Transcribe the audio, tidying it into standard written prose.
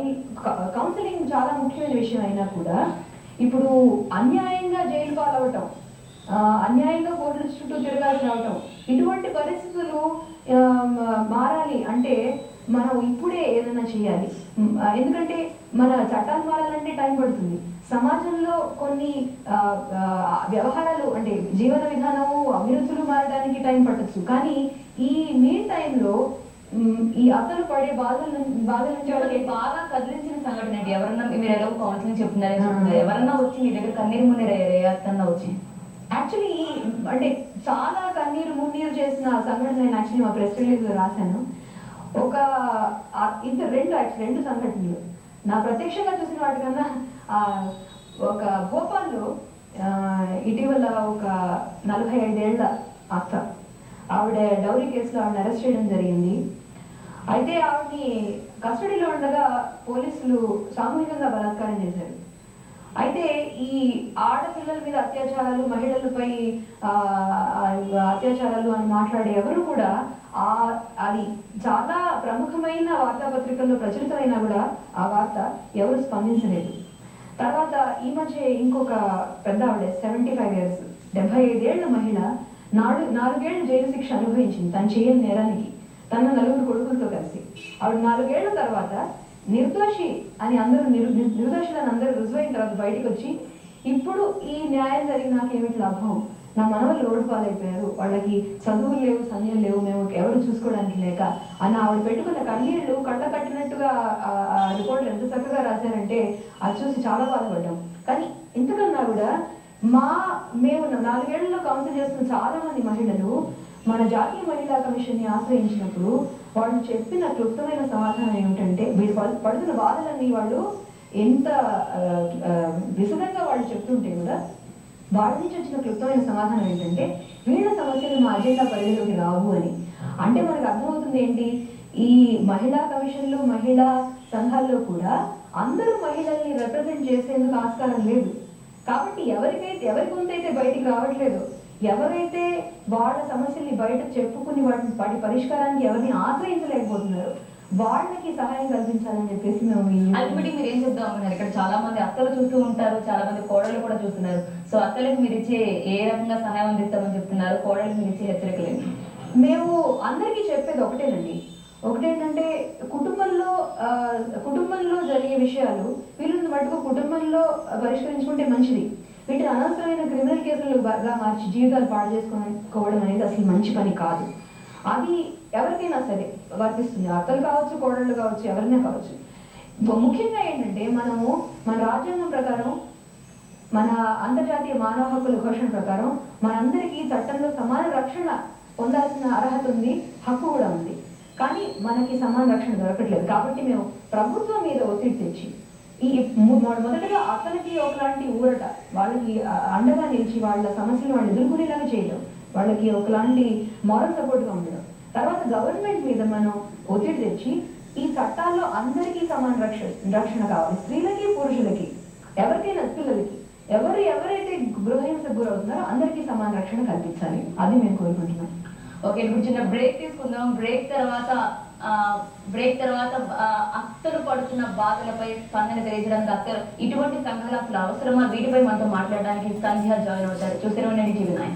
While counselling చాలా ముఖ్యమైన విషయం అయినా కూడా ఇప్పుడు అన్యాయంగా జైలు పాలవటం, అన్యాయంగా కోర్టుల చుట్టూ తిరగాల్సి రావటం, ఇటువంటి పరిస్థితులు మారాలి అంటే మనం ఇప్పుడే ఏదైనా చేయాలి. ఎందుకంటే మన చట్టాలు మారాలంటే టైం పడుతుంది. సమాజంలో కొన్ని వ్యవహారాలు అంటే జీవన విధానము అభిరుచులు మారడానికి టైం పట్టచ్చు. కానీ ఈ మీన్ టైంలో ఈ అతను పడే బాధల నుంచి వాళ్ళకి బాగా కదిలించిన సంఘటన ఏంటి? ఎవరన్నా మీరు ఎలా కౌన్సిలింగ్ చెప్తున్నారని ఎవరన్నా వచ్చి మీ దగ్గర కన్నీరు మున్నీరు వచ్చి యాక్చువల్లీ అంటే చాలా కన్నీరు మున్నీరు చేసిన సంఘటన నేను యాక్చువల్లీ మా ప్రెస్ రిలీజ్ రాశాను. ఒక రెండు సంఘటనలు నా ప్రత్యక్షంగా చూసిన వాటికన్నా ఒక భోపాల్లో ఇటీవల ఒక 45 ఏళ్ల అత్త, ఆవిడ డౌరీ కేసులో ఆవిడని అరెస్ట్ చేయడం జరిగింది. అయితే ఆవిడని కస్టడీలో ఉండగా పోలీసులు సామూహికంగా బలాత్కారం చేశారు. అయితే ఈ ఆడపిల్లల మీద అత్యాచారాలు, మహిళలపై అత్యాచారాలు అని మాట్లాడే ఎవరు కూడా అది చాలా ప్రముఖమైన వార్తాపత్రికల్లో ప్రచురితమైనా కూడా ఆ వార్త ఎవరు స్పందించలేదు. తర్వాత ఈ మధ్య ఇంకొక పెద్ద ఆవిడ 75 years 75 ఏళ్ల మహిళ 4 ఏళ్ల జైలు శిక్ష అనుభవించింది తను చేయని నేరానికి, తన 4 కొడుకులతో కలిసి. ఆవిడ 4 ఏళ్ల తర్వాత నిర్దోషి అని నిర్దోషులని అందరూ రుజువైన తర్వాత బయటకు వచ్చి ఇప్పుడు ఈ న్యాయం జరిగి నాకేమిటి లాభం, నా మనవలు రోడ్డు పాలైపోయారు, వాళ్ళకి చదువులు లేవు, సమయం లేవు, మేము ఎవరు చూసుకోవడానికి లేక అన్న ఆవిడ పెట్టుకున్న కన్నీళ్లు కళ్ళ కట్టినట్టుగా రిపోర్టర్ ఎంత చక్కగా రాశారంటే అది చూసి చాలా బాధపడ్డాం. కానీ ఇంతకన్నా కూడా మేము 4 ఏళ్లలో కౌన్సిల్ చేస్తున్న చాలా మంది మహిళలు మన జాతీయ మహిళా కమిషన్ని ఆశ్రయించినప్పుడు వాళ్ళు చెప్పిన క్లుప్తమైన సమాధానం ఏమిటంటే, వీళ్ళు పడుతున్న బాధలన్నీ వాళ్ళు ఎంత విశదంగా వాళ్ళు చెప్తుంటే కూడా వాళ్ళ నుంచి వచ్చిన క్లుప్తమైన సమాధానం ఏంటంటే వీళ్ళ సమస్యలు మా అజెండా పరిధిలోకి రావు అని. అంటే మనకు అర్థమవుతుంది ఏంటి, ఈ మహిళా కమిషన్లు, మహిళా సంఘాల్లో కూడా అందరూ మహిళల్ని రిప్రజెంట్ చేసేందుకు ఆస్కారం లేదు. కాబట్టి ఎవరి గొంతైతే బయటికి రావట్లేదు, ఎవరైతే వాళ్ళ సమస్యల్ని బయట చెప్పుకుని వాటి పరిష్కారానికి ఎవరిని ఆశ్రయించలేకపోతున్నారు వాళ్ళకి సహాయం కల్పించాలని చెప్పేసి మేము అల్టిమేట్లీ మీరు ఏం చెప్దాం అనుకున్నారు? ఇక్కడ చాలా మంది అత్తలు చూస్తూ ఉంటారు, చాలా మంది కోడళ్ళు కూడా చూస్తున్నారు. సో అత్తలకు మీరు ఇచ్చే ఏ రకంగా సహాయం అందిస్తామని చెప్తున్నారు, కోడళ్ళకి మీరు ఇచ్చే హెచ్చరికలు? మేము అందరికీ చెప్పేది ఒకటేంటంటే కుటుంబంలో జరిగే విషయాలు వీళ్ళని మటుకు కుటుంబంలో పరిష్కరించుకుంటే మంచిది. వీటిని అనవసరమైన క్రిమినల్ కేసులుగా మార్చి జీవితాలు పాడు చేసుకోవడం అనేది అసలు మంచి పని కాదు. అది ఎవరికైనా సరే వర్తిస్తుంది, అత్తలు కావచ్చు, కోడళ్ళు కావచ్చు, ఎవరైనా కావచ్చు. ముఖ్యంగా ఏంటంటే మన రాజ్యాంగం ప్రకారం, మన అంతర్జాతీయ మానవ హక్కుల ఘోషణ ప్రకారం మనందరికీ చట్టంలో సమాన రక్షణ పొందాల్సిన అర్హత ఉంది, హక్కు కూడా ఉంది. కానీ మనకి సమాన రక్షణ దొరకట్లేదు. కాబట్టి మేము ప్రభుత్వం మీద ఒత్తిడి తెచ్చి మొదటగా అతనికి ఒకలాంటి ఊరట, వాళ్ళకి అండగా నిలిచి వాళ్ళ సమస్యలు వాళ్ళు ఎదుర్కొనేలాగా చేయడం, వాళ్ళకి ఒకలాంటి మారల్ సపోర్ట్గా ఉండడం. తర్వాత గవర్నమెంట్ మీద మనం ఒత్తిడి తెచ్చి ఈ చట్టాల్లో అందరికీ సమాన రక్షణ కావాలి, స్త్రీలకి, పురుషులకి, ఎవరికైనా, పిల్లలకి, ఎవరైతే గృహహింసకు గురవుతున్నారో అందరికీ సమాన రక్షణ కల్పించాలి. అది మేము కోరుకుంటున్నాం. ఓకే, ఇప్పుడు చిన్న బ్రేక్ తీసుకుందాం. బ్రేక్ తర్వాత అత్తలు పడుతున్న బాధలపై స్పందన తెలియజేయడానికి అత్తలు ఇటువంటి సంఘాలు అసలు అవసరమా, వీటిపై మనతో మాట్లాడడానికి సంధ్య జాయిన్ అవుతారు. చూస్తూనే ఉండండి TV9.